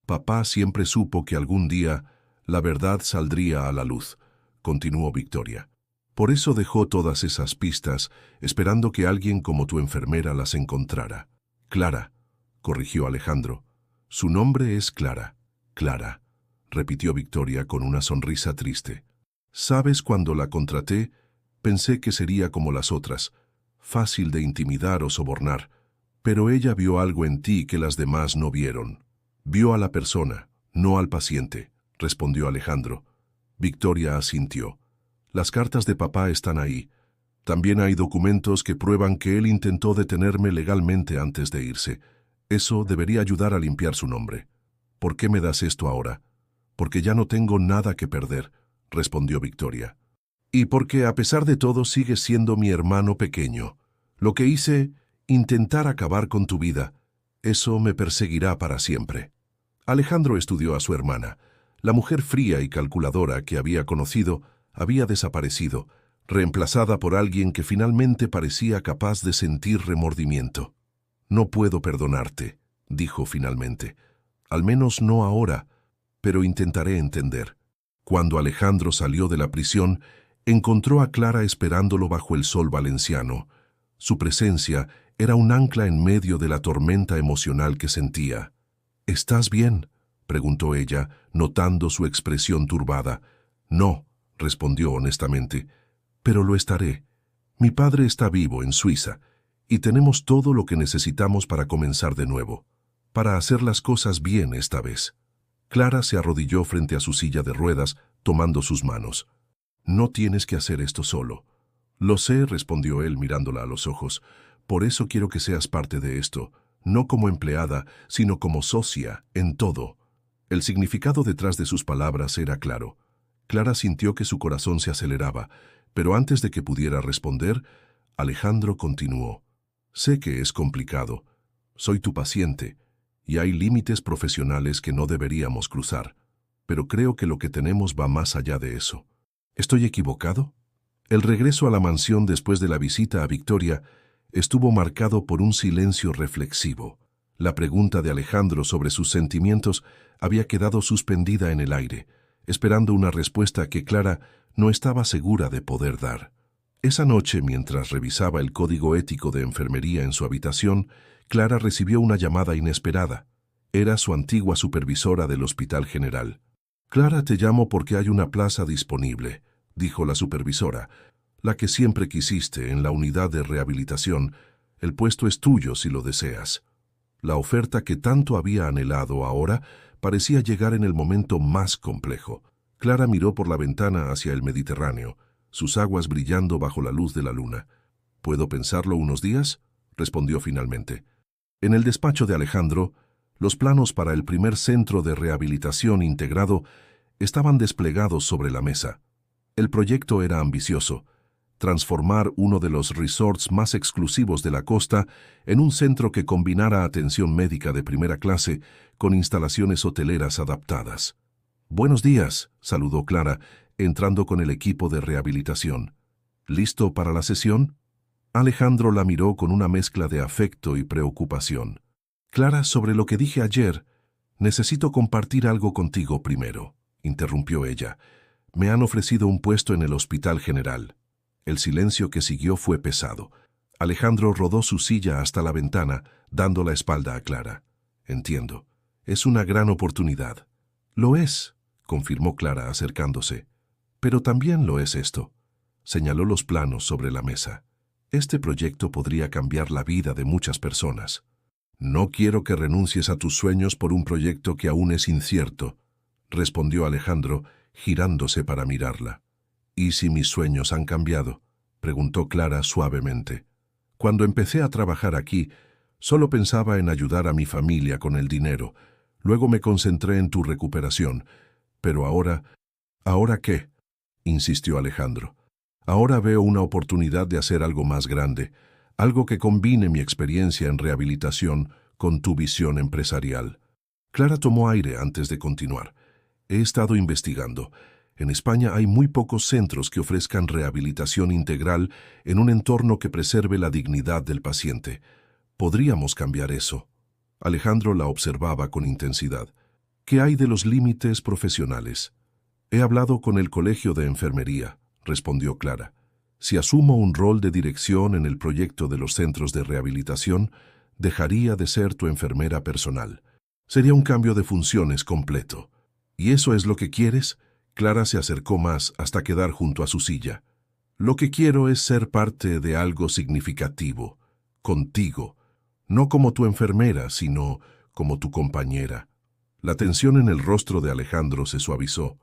«Papá siempre supo que algún día la verdad saldría a la luz», continuó Victoria. «Por eso dejó todas esas pistas, esperando que alguien como tu enfermera las encontrara». «Clara», corrigió Alejandro. «Su nombre es Clara». «Clara», repitió Victoria con una sonrisa triste. «Sabes, cuando la contraté, pensé que sería como las otras, fácil de intimidar o sobornar, pero ella vio algo en ti que las demás no vieron. Vio a la persona, no al paciente», respondió Alejandro. Victoria asintió. «Las cartas de papá están ahí. También hay documentos que prueban que él intentó detenerme legalmente antes de irse. Eso debería ayudar a limpiar su nombre». «¿Por qué me das esto ahora?». «Porque ya no tengo nada que perder», respondió Victoria. «Y porque a pesar de todo sigues siendo mi hermano pequeño. Lo que hice, intentar acabar con tu vida, eso me perseguirá para siempre». Alejandro estudió a su hermana. La mujer fría y calculadora que había conocido había desaparecido, reemplazada por alguien que finalmente parecía capaz de sentir remordimiento. «No puedo perdonarte», dijo finalmente. «Al menos no ahora, pero intentaré entender». Cuando Alejandro salió de la prisión, encontró a Clara esperándolo bajo el sol valenciano. Su presencia era un ancla en medio de la tormenta emocional que sentía. «¿Estás bien?», preguntó ella, notando su expresión turbada. «No», respondió honestamente, «pero lo estaré. Mi padre está vivo en Suiza, y tenemos todo lo que necesitamos para comenzar de nuevo, para hacer las cosas bien esta vez». Clara se arrodilló frente a su silla de ruedas, tomando sus manos. «No tienes que hacer esto solo». «Lo sé», respondió él mirándola a los ojos. «Por eso quiero que seas parte de esto, no como empleada, sino como socia, en todo». El significado detrás de sus palabras era claro. Clara sintió que su corazón se aceleraba, pero antes de que pudiera responder, Alejandro continuó. «Sé que es complicado. Soy tu paciente, y hay límites profesionales que no deberíamos cruzar, pero creo que lo que tenemos va más allá de eso». ¿Estoy equivocado? El regreso a la mansión después de la visita a Victoria estuvo marcado por un silencio reflexivo. La pregunta de Alejandro sobre sus sentimientos había quedado suspendida en el aire, esperando una respuesta que Clara no estaba segura de poder dar. Esa noche, mientras revisaba el código ético de enfermería en su habitación, Clara recibió una llamada inesperada. Era su antigua supervisora del Hospital General. «Clara, te llamo porque hay una plaza disponible», dijo la supervisora. La que siempre quisiste en la unidad de rehabilitación. El puesto es tuyo si lo deseas. La oferta que tanto había anhelado ahora parecía llegar en el momento más complejo. Clara miró por la ventana hacia el Mediterráneo, sus aguas brillando bajo la luz de la luna. ¿Puedo pensarlo unos días?, respondió finalmente. En el despacho de Alejandro, los planos para el primer centro de rehabilitación integrado estaban desplegados sobre la mesa. El proyecto era ambicioso: transformar uno de los resorts más exclusivos de la costa en un centro que combinara atención médica de primera clase con instalaciones hoteleras adaptadas. «Buenos días», saludó Clara, entrando con el equipo de rehabilitación. «¿Listo para la sesión?». Alejandro la miró con una mezcla de afecto y preocupación. «Clara, sobre lo que dije ayer, necesito compartir algo contigo primero», interrumpió ella. «Me han ofrecido un puesto en el Hospital General». El silencio que siguió fue pesado. Alejandro rodó su silla hasta la ventana, dando la espalda a Clara. «Entiendo. Es una gran oportunidad». «Lo es», confirmó Clara acercándose. «Pero también lo es esto». Señaló los planos sobre la mesa. «Este proyecto podría cambiar la vida de muchas personas». «No quiero que renuncies a tus sueños por un proyecto que aún es incierto», respondió Alejandro, girándose para mirarla. «¿Y si mis sueños han cambiado?», preguntó Clara suavemente. «Cuando empecé a trabajar aquí, solo pensaba en ayudar a mi familia con el dinero. Luego me concentré en tu recuperación. Pero ahora... ¿Ahora qué?», insistió Alejandro. «Ahora veo una oportunidad de hacer algo más grande, algo que combine mi experiencia en rehabilitación con tu visión empresarial». Clara tomó aire antes de continuar. «He estado investigando. En España hay muy pocos centros que ofrezcan rehabilitación integral en un entorno que preserve la dignidad del paciente. Podríamos cambiar eso». Alejandro la observaba con intensidad. «¿Qué hay de los límites profesionales?». «He hablado con el Colegio de Enfermería», respondió Clara. «Si asumo un rol de dirección en el proyecto de los centros de rehabilitación, dejaría de ser tu enfermera personal. Sería un cambio de funciones completo». «¿Y eso es lo que quieres?». Clara se acercó más hasta quedar junto a su silla. «Lo que quiero es ser parte de algo significativo, contigo, no como tu enfermera, sino como tu compañera». La tensión en el rostro de Alejandro se suavizó.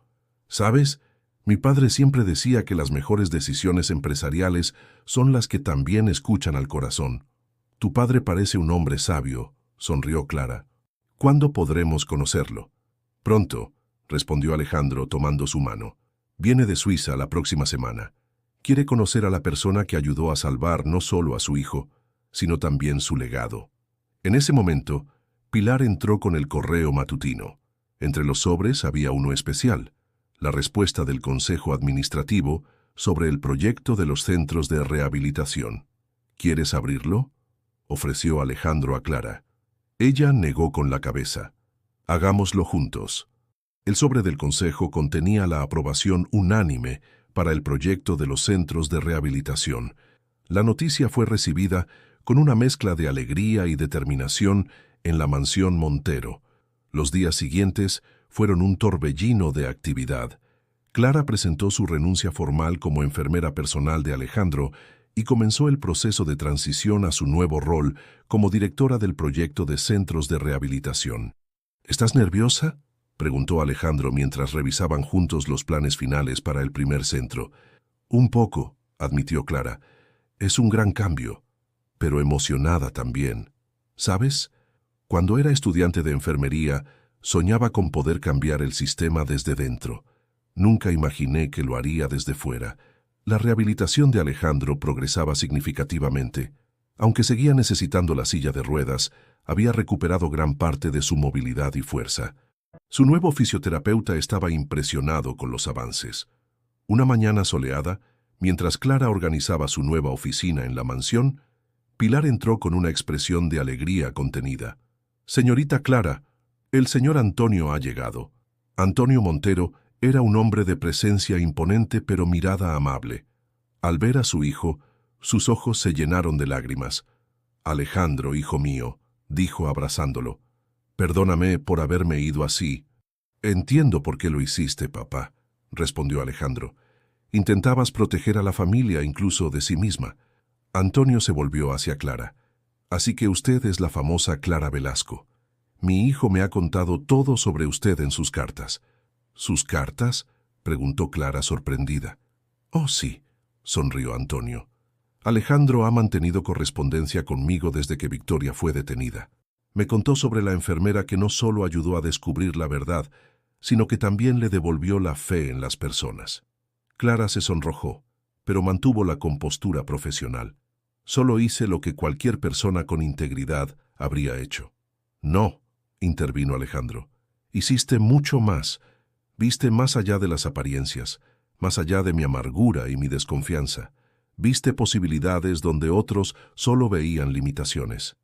«¿Sabes? Mi padre siempre decía que las mejores decisiones empresariales son las que también escuchan al corazón». «Tu padre parece un hombre sabio», sonrió Clara. «¿Cuándo podremos conocerlo?». «Pronto», respondió Alejandro tomando su mano. «Viene de Suiza la próxima semana. Quiere conocer a la persona que ayudó a salvar no solo a su hijo, sino también su legado». En ese momento, Pilar entró con el correo matutino. Entre los sobres había uno especial: la respuesta del Consejo Administrativo sobre el proyecto de los centros de rehabilitación. «¿Quieres abrirlo?», ofreció Alejandro a Clara. Ella negó con la cabeza. «Hagámoslo juntos». El sobre del Consejo contenía la aprobación unánime para el proyecto de los centros de rehabilitación. La noticia fue recibida con una mezcla de alegría y determinación en la mansión Montero. Los días siguientes fueron un torbellino de actividad. Clara presentó su renuncia formal como enfermera personal de Alejandro y comenzó el proceso de transición a su nuevo rol como directora del proyecto de centros de rehabilitación. «¿Estás nerviosa?», preguntó Alejandro mientras revisaban juntos los planes finales para el primer centro. «Un poco», admitió Clara. «Es un gran cambio, pero emocionada también. ¿Sabes? Cuando era estudiante de enfermería, soñaba con poder cambiar el sistema desde dentro. Nunca imaginé que lo haría desde fuera». La rehabilitación de Alejandro progresaba significativamente. Aunque seguía necesitando la silla de ruedas, había recuperado gran parte de su movilidad y fuerza. Su nuevo fisioterapeuta estaba impresionado con los avances. Una mañana soleada, mientras Clara organizaba su nueva oficina en la mansión, Pilar entró con una expresión de alegría contenida. «Señorita Clara, el señor Antonio ha llegado». Antonio Montero era un hombre de presencia imponente pero mirada amable. Al ver a su hijo, sus ojos se llenaron de lágrimas. «Alejandro, hijo mío», dijo abrazándolo. «Perdóname por haberme ido así». «Entiendo por qué lo hiciste, papá», respondió Alejandro. Intentabas proteger a la familia, incluso de sí misma. Antonio se volvió hacia Clara. Así que usted es la famosa Clara Velasco. Mi hijo me ha contado todo sobre usted en sus cartas. ¿Sus cartas?, preguntó Clara sorprendida. Oh, sí, sonrió Antonio. Alejandro ha mantenido correspondencia conmigo desde que Victoria fue detenida. Me contó sobre la enfermera que no solo ayudó a descubrir la verdad, sino que también le devolvió la fe en las personas. Clara se sonrojó, pero mantuvo la compostura profesional. Solo hice lo que cualquier persona con integridad habría hecho. No, intervino Alejandro. Hiciste mucho más. Viste más allá de las apariencias, más allá de mi amargura y mi desconfianza. Viste posibilidades donde otros solo veían limitaciones.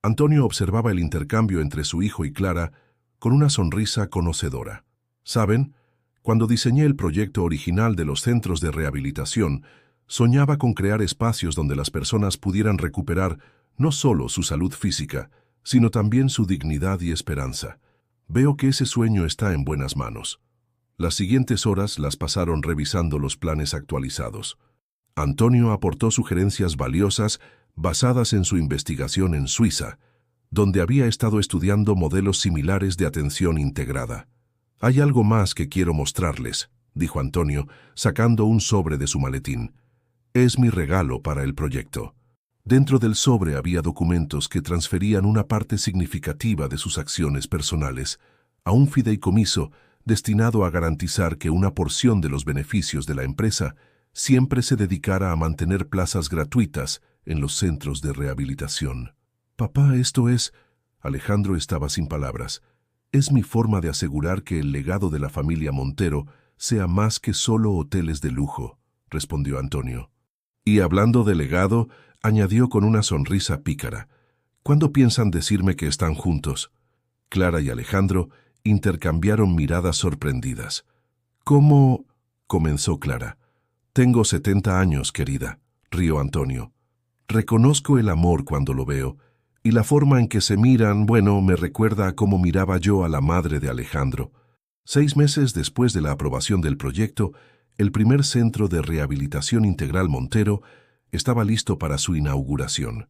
Antonio observaba el intercambio entre su hijo y Clara con una sonrisa conocedora. ¿Saben? Cuando diseñé el proyecto original de los centros de rehabilitación, soñaba con crear espacios donde las personas pudieran recuperar no solo su salud física, sino también su dignidad y esperanza. Veo que ese sueño está en buenas manos. Las siguientes horas las pasaron revisando los planes actualizados. Antonio aportó sugerencias valiosas basadas en su investigación en Suiza, donde había estado estudiando modelos similares de atención integrada. Hay algo más que quiero mostrarles, dijo Antonio, sacando un sobre de su maletín. Es mi regalo para el proyecto. Dentro del sobre había documentos que transferían una parte significativa de sus acciones personales a un fideicomiso destinado a garantizar que una porción de los beneficios de la empresa siempre se dedicara a mantener plazas gratuitas en los centros de rehabilitación. Papá, esto es... Alejandro estaba sin palabras. Es mi forma de asegurar que el legado de la familia Montero sea más que solo hoteles de lujo, respondió Antonio. Y hablando de legado, añadió con una sonrisa pícara. ¿Cuándo piensan decirme que están juntos? Clara y Alejandro intercambiaron miradas sorprendidas. ¿Cómo? Comenzó Clara. Tengo 70 años, querida, rió Antonio. Reconozco el amor cuando lo veo, y la forma en que se miran, bueno, me recuerda a cómo miraba yo a la madre de Alejandro. 6 meses después de la aprobación del proyecto, el primer centro de rehabilitación integral Montero estaba listo para su inauguración.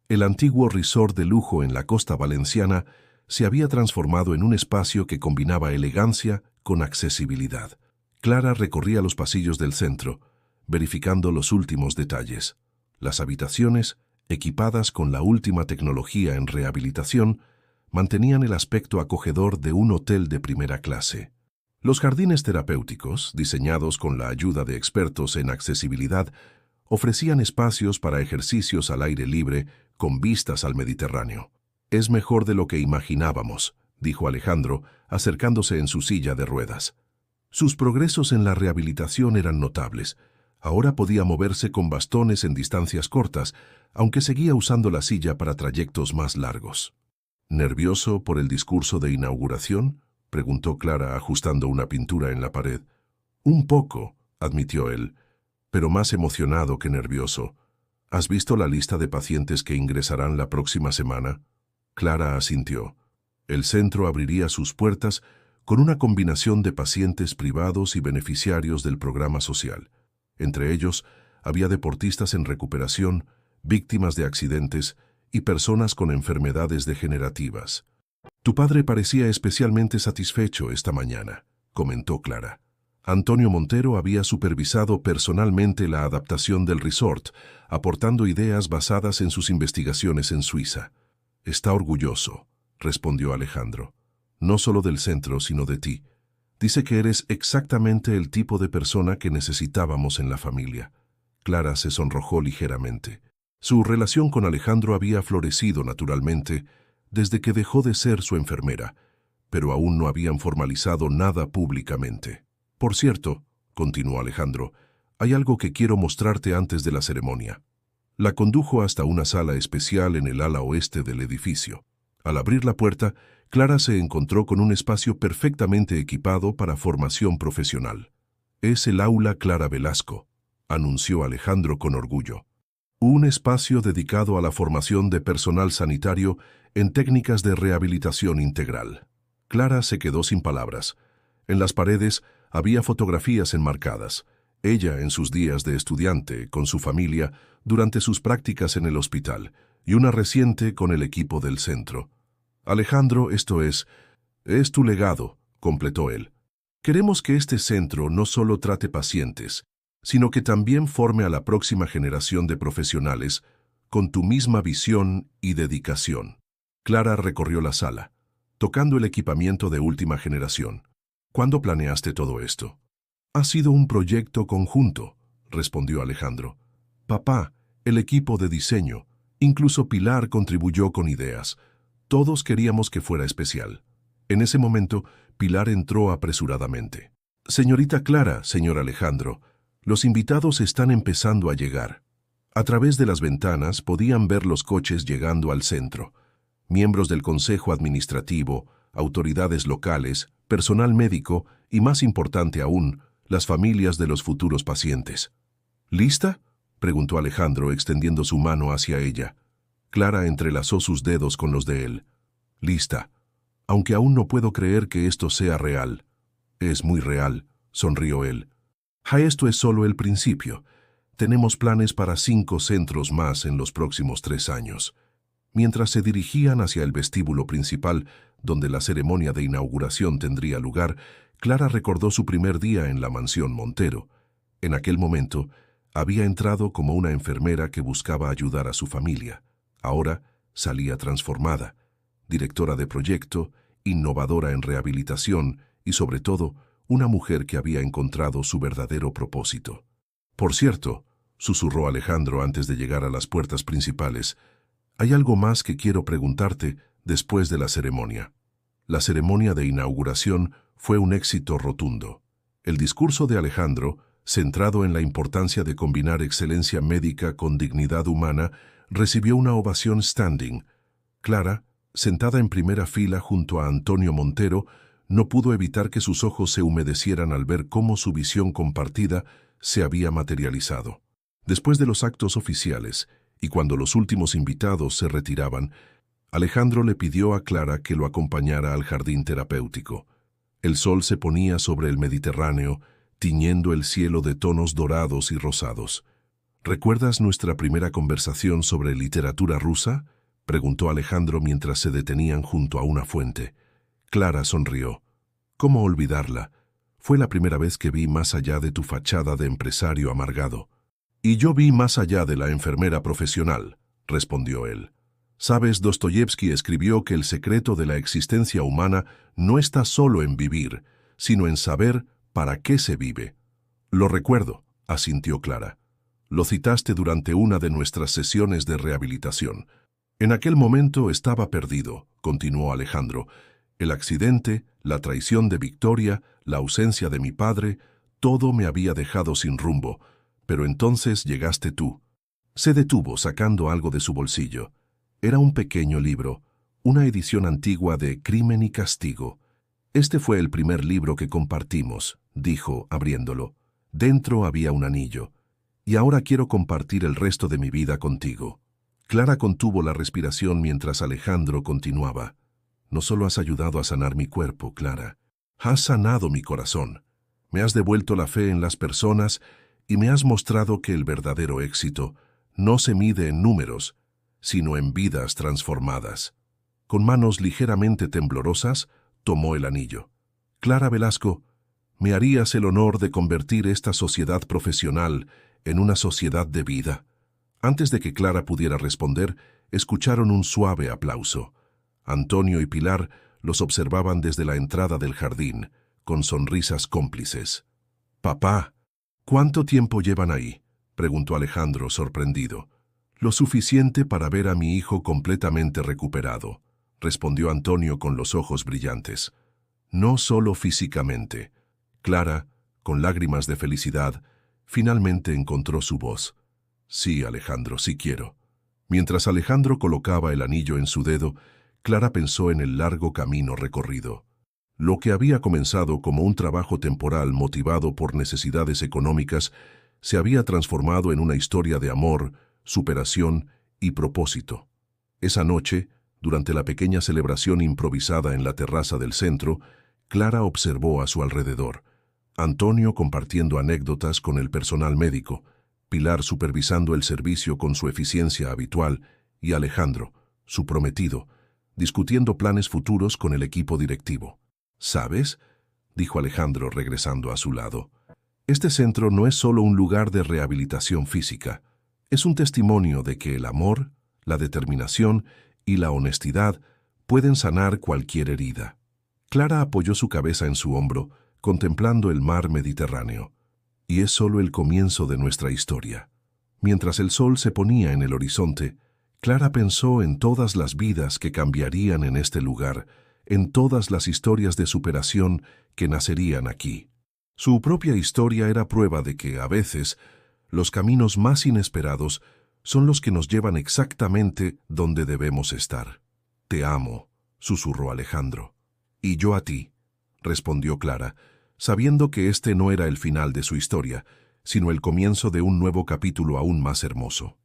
El antiguo resort de lujo en la costa valenciana se había transformado en un espacio que combinaba elegancia con accesibilidad. Clara recorría los pasillos del centro, verificando los últimos detalles. Las habitaciones, equipadas con la última tecnología en rehabilitación, mantenían el aspecto acogedor de un hotel de primera clase. Los jardines terapéuticos, diseñados con la ayuda de expertos en accesibilidad, ofrecían espacios para ejercicios al aire libre con vistas al Mediterráneo. Es mejor de lo que imaginábamos, dijo Alejandro, acercándose en su silla de ruedas. Sus progresos en la rehabilitación eran notables. Ahora podía moverse con bastones en distancias cortas, aunque seguía usando la silla para trayectos más largos. ¿Nervioso por el discurso de inauguración?, preguntó Clara, ajustando una pintura en la pared. Un poco, admitió él, pero más emocionado que nervioso. ¿Has visto la lista de pacientes que ingresarán la próxima semana? Clara asintió. El centro abriría sus puertas con una combinación de pacientes privados y beneficiarios del programa social. Entre ellos, había deportistas en recuperación, víctimas de accidentes y personas con enfermedades degenerativas. Tu padre parecía especialmente satisfecho esta mañana, comentó Clara. Antonio Montero había supervisado personalmente la adaptación del resort, aportando ideas basadas en sus investigaciones en Suiza. Está orgulloso, respondió Alejandro. No solo del centro, sino de ti. Dice que eres exactamente el tipo de persona que necesitábamos en la familia. Clara se sonrojó ligeramente. Su relación con Alejandro había florecido naturalmente desde que dejó de ser su enfermera, pero aún no habían formalizado nada públicamente. Por cierto, continuó Alejandro, hay algo que quiero mostrarte antes de la ceremonia. La condujo hasta una sala especial en el ala oeste del edificio. Al abrir la puerta, Clara se encontró con un espacio perfectamente equipado para formación profesional. Es el aula Clara Velasco, anunció Alejandro con orgullo. Un espacio dedicado a la formación de personal sanitario en técnicas de rehabilitación integral. Clara se quedó sin palabras. En las paredes había fotografías enmarcadas, ella en sus días de estudiante, con su familia, durante sus prácticas en el hospital, y una reciente con el equipo del centro. Alejandro, esto es tu legado, completó él. Queremos que este centro no solo trate pacientes, sino que también forme a la próxima generación de profesionales con tu misma visión y dedicación. Clara recorrió la sala, tocando el equipamiento de última generación. ¿Cuándo planeaste todo esto? Ha sido un proyecto conjunto, respondió Alejandro. Papá, el equipo de diseño, incluso Pilar contribuyó con ideas. Todos queríamos que fuera especial. En ese momento, Pilar entró apresuradamente. Señorita Clara, señor Alejandro, los invitados están empezando a llegar. A través de las ventanas podían ver los coches llegando al centro. Miembros del Consejo Administrativo, autoridades locales, personal médico y, más importante aún, las familias de los futuros pacientes. ¿Lista?, preguntó Alejandro extendiendo su mano hacia ella. Clara entrelazó sus dedos con los de él. Lista. Aunque aún no puedo creer que esto sea real. Es muy real, sonrió él. Esto es solo el principio. Tenemos planes para 5 centros más en los próximos 3 años. Mientras se dirigían hacia el vestíbulo principal, donde la ceremonia de inauguración tendría lugar, Clara recordó su primer día en la mansión Montero. En aquel momento, había entrado como una enfermera que buscaba ayudar a su familia. Ahora salía transformada, directora de proyecto, innovadora en rehabilitación y, sobre todo, una mujer que había encontrado su verdadero propósito. Por cierto, susurró Alejandro antes de llegar a las puertas principales, hay algo más que quiero preguntarte después de la ceremonia. La ceremonia de inauguración fue un éxito rotundo. El discurso de Alejandro, centrado en la importancia de combinar excelencia médica con dignidad humana, recibió una ovación standing. Clara, sentada en primera fila junto a Antonio Montero, no pudo evitar que sus ojos se humedecieran al ver cómo su visión compartida se había materializado. Después de los actos oficiales, y cuando los últimos invitados se retiraban, Alejandro le pidió a Clara que lo acompañara al jardín terapéutico. El sol se ponía sobre el Mediterráneo, tiñendo el cielo de tonos dorados y rosados. ¿Recuerdas nuestra primera conversación sobre literatura rusa?, preguntó Alejandro mientras se detenían junto a una fuente. Clara sonrió. ¿Cómo olvidarla? Fue la primera vez que vi más allá de tu fachada de empresario amargado. Y yo vi más allá de la enfermera profesional, respondió él. Sabes, Dostoyevski escribió que el secreto de la existencia humana no está solo en vivir, sino en saber para qué se vive. Lo recuerdo, asintió Clara. Lo citaste durante una de nuestras sesiones de rehabilitación. En aquel momento estaba perdido, continuó Alejandro. El accidente, la traición de Victoria, la ausencia de mi padre, todo me había dejado sin rumbo. Pero entonces llegaste tú. Se detuvo sacando algo de su bolsillo. Era un pequeño libro, una edición antigua de Crimen y Castigo. Este fue el primer libro que compartimos, dijo, abriéndolo. Dentro había un anillo. Y ahora quiero compartir el resto de mi vida contigo. Clara contuvo la respiración mientras Alejandro continuaba. No solo has ayudado a sanar mi cuerpo, Clara. Has sanado mi corazón. Me has devuelto la fe en las personas y me has mostrado que el verdadero éxito no se mide en números, sino en vidas transformadas. Con manos ligeramente temblorosas, tomó el anillo. Clara Velasco, ¿me harías el honor de convertir esta sociedad profesional en una sociedad de vida? Antes de que Clara pudiera responder, escucharon un suave aplauso. Antonio y Pilar los observaban desde la entrada del jardín, con sonrisas cómplices. «Papá, ¿cuánto tiempo llevan ahí?», preguntó Alejandro sorprendido. «Lo suficiente para ver a mi hijo completamente recuperado», respondió Antonio con los ojos brillantes. «No solo físicamente». Clara, con lágrimas de felicidad, finalmente encontró su voz. «Sí, Alejandro, sí quiero». Mientras Alejandro colocaba el anillo en su dedo, Clara pensó en el largo camino recorrido. Lo que había comenzado como un trabajo temporal motivado por necesidades económicas se había transformado en una historia de amor, superación y propósito. Esa noche, durante la pequeña celebración improvisada en la terraza del centro, Clara observó a su alrededor. Antonio compartiendo anécdotas con el personal médico, Pilar supervisando el servicio con su eficiencia habitual y Alejandro, su prometido, discutiendo planes futuros con el equipo directivo. ¿Sabes?, dijo Alejandro regresando a su lado. Este centro no es solo un lugar de rehabilitación física, es un testimonio de que el amor, la determinación y la honestidad pueden sanar cualquier herida. Clara apoyó su cabeza en su hombro, contemplando el mar Mediterráneo. Y es solo el comienzo de nuestra historia. Mientras el sol se ponía en el horizonte, Clara pensó en todas las vidas que cambiarían en este lugar, en todas las historias de superación que nacerían aquí. Su propia historia era prueba de que, a veces, los caminos más inesperados son los que nos llevan exactamente donde debemos estar. «Te amo», susurró Alejandro. «Y yo a ti», respondió Clara, sabiendo que este no era el final de su historia, sino el comienzo de un nuevo capítulo aún más hermoso.